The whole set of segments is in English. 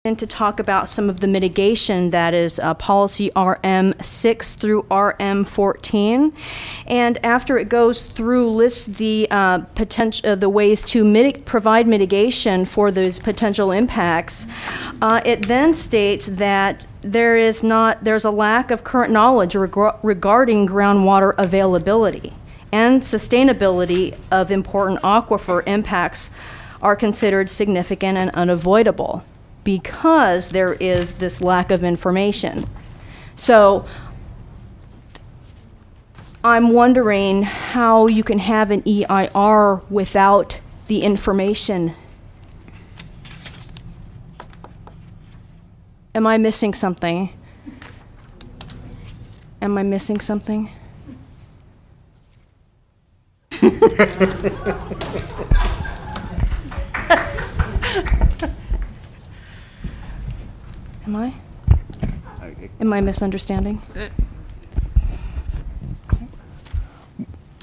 And to talk about some of the mitigation that is policy RM6 through RM14, and after it goes through, lists the the ways to provide mitigation for those potential impacts. It then states that there's a lack of current knowledge regarding groundwater availability and sustainability of important aquifer impacts are considered significant and unavoidable, because there is this lack of information. So I'm wondering how you can have an EIR without the information. Am I missing something? Am I missing something? Am I? Am I misunderstanding?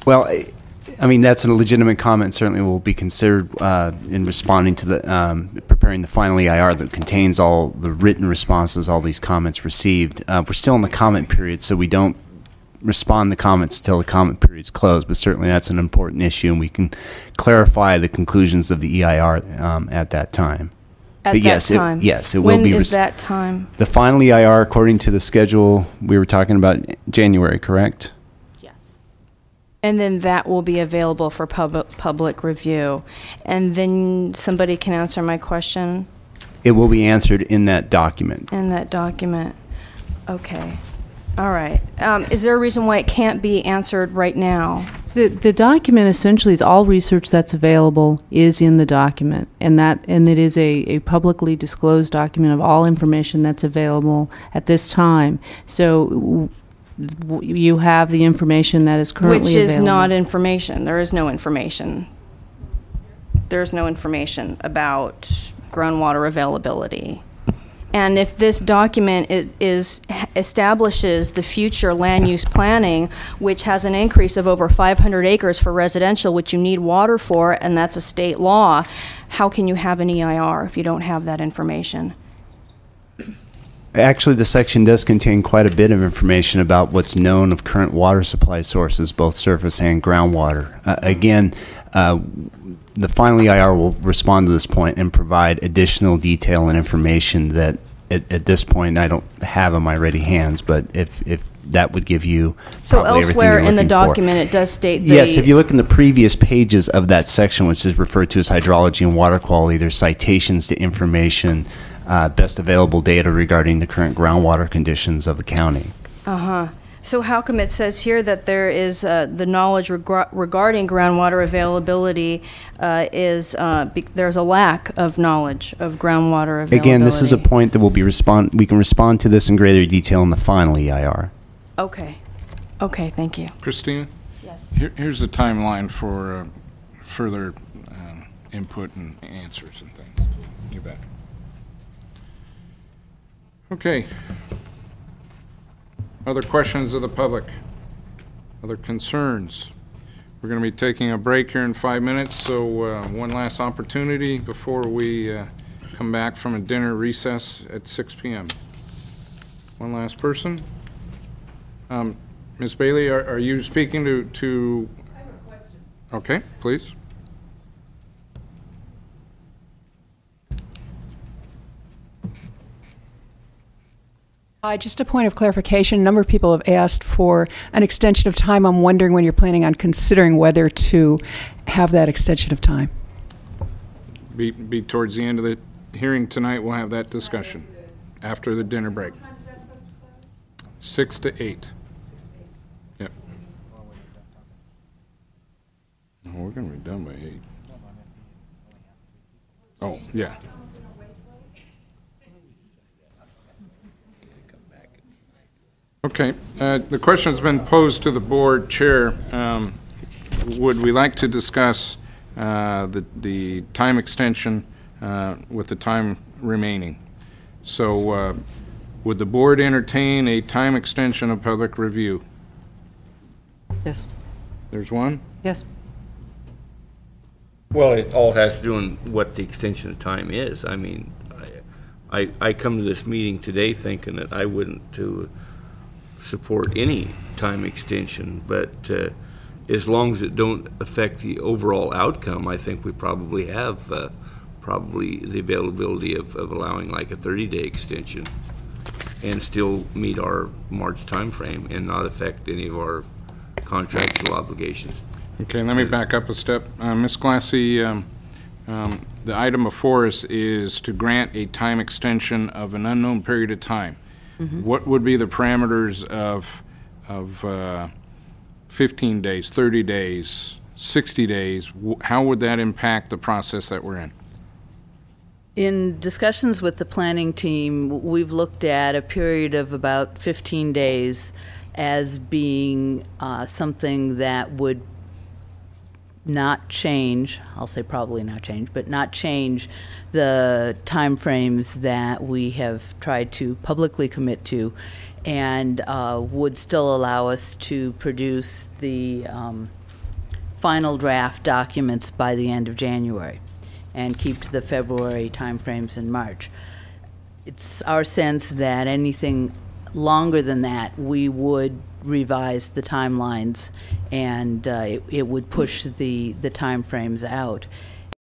Well, I mean, that's a legitimate comment. Certainly will be considered in responding to the, preparing the final EIR that contains all the written responses, all these comments received. We're still in the comment period, so we don't respond to comments until the comment period's closed, but certainly that's an important issue, and we can clarify the conclusions of the EIR at that time. At that time? Yes, it will be. When is that time? The final EIR, according to the schedule we were talking about, January, correct? Yes. And then that will be available for public review. And then somebody can answer my question? It will be answered in that document. In that document. Okay. All right. Is there a reason why it can't be answered right now? The document essentially is all research that's available is in the document, and it is a publicly disclosed document of all information that's available at this time. So you have the information that is currently available. Which is not information. There is no information. There's no information about groundwater availability. And if this document establishes the future land use planning, which has an increase of over 500 acres for residential, which you need water for, and that's a state law, how can you have an EIR if you don't have that information? Actually, the section does contain quite a bit of information about what's known of current water supply sources, both surface and groundwater. Again, the final EIR will respond to this point and provide additional detail and information that at this point I don't have in my ready hands, but if that would give you so elsewhere in the document it does state yes, if you look in the previous pages of that section, which is referred to as hydrology and water quality, there's citations to information, best available data regarding the current groundwater conditions of the county. So how come it says here that there is the knowledge regarding groundwater availability there's a lack of knowledge of groundwater availability? Again, this is a point that we can respond to this in greater detail in the final EIR. Okay. Okay, thank you. Christina? Yes. Here's the timeline for further input and answers and things. You bet. Okay. Other questions of the public? Other concerns? We're going to be taking a break here in 5 minutes, so one last opportunity before we come back from a dinner recess at 6 p.m. One last person. Ms. Bailey, are you speaking to? I have a question. Okay, please. Just a point of clarification. A number of people have asked for an extension of time. I'm wondering when you're planning on considering whether to have that extension of time. Be towards the end of the hearing tonight. We'll have that discussion after the dinner break. What time is that supposed to close? 6 to 8. 6 to 8. Yep. No, we're going to be done by 8. Oh, yeah. Okay, the question has been posed to the board chair. Would we like to discuss the time extension with the time remaining? So would the board entertain a time extension of public review? Yes. There's one? Yes. Well, it all has to do with what the extension of time is. I mean, I come to this meeting today thinking that I wouldn't to support any time extension, but as long as it don't affect the overall outcome, I think we probably have probably the availability of allowing like a 30-day extension and still meet our March timeframe and not affect any of our contractual obligations. Okay, let me back up a step. Ms. Glassy, the item before us is to grant a time extension of an unknown period of time. What would be the parameters of 15 days, 30 days, 60 days? How would that impact the process that we're in? In discussions with the planning team, we've looked at a period of about 15 days as being something that would not change, I'll say probably not change, but not change the timeframes that we have tried to publicly commit to, and would still allow us to produce the final draft documents by the end of January and keep to the February timeframes in March. It's our sense that anything longer than that, we would revise the timelines, and it would push the timeframes out.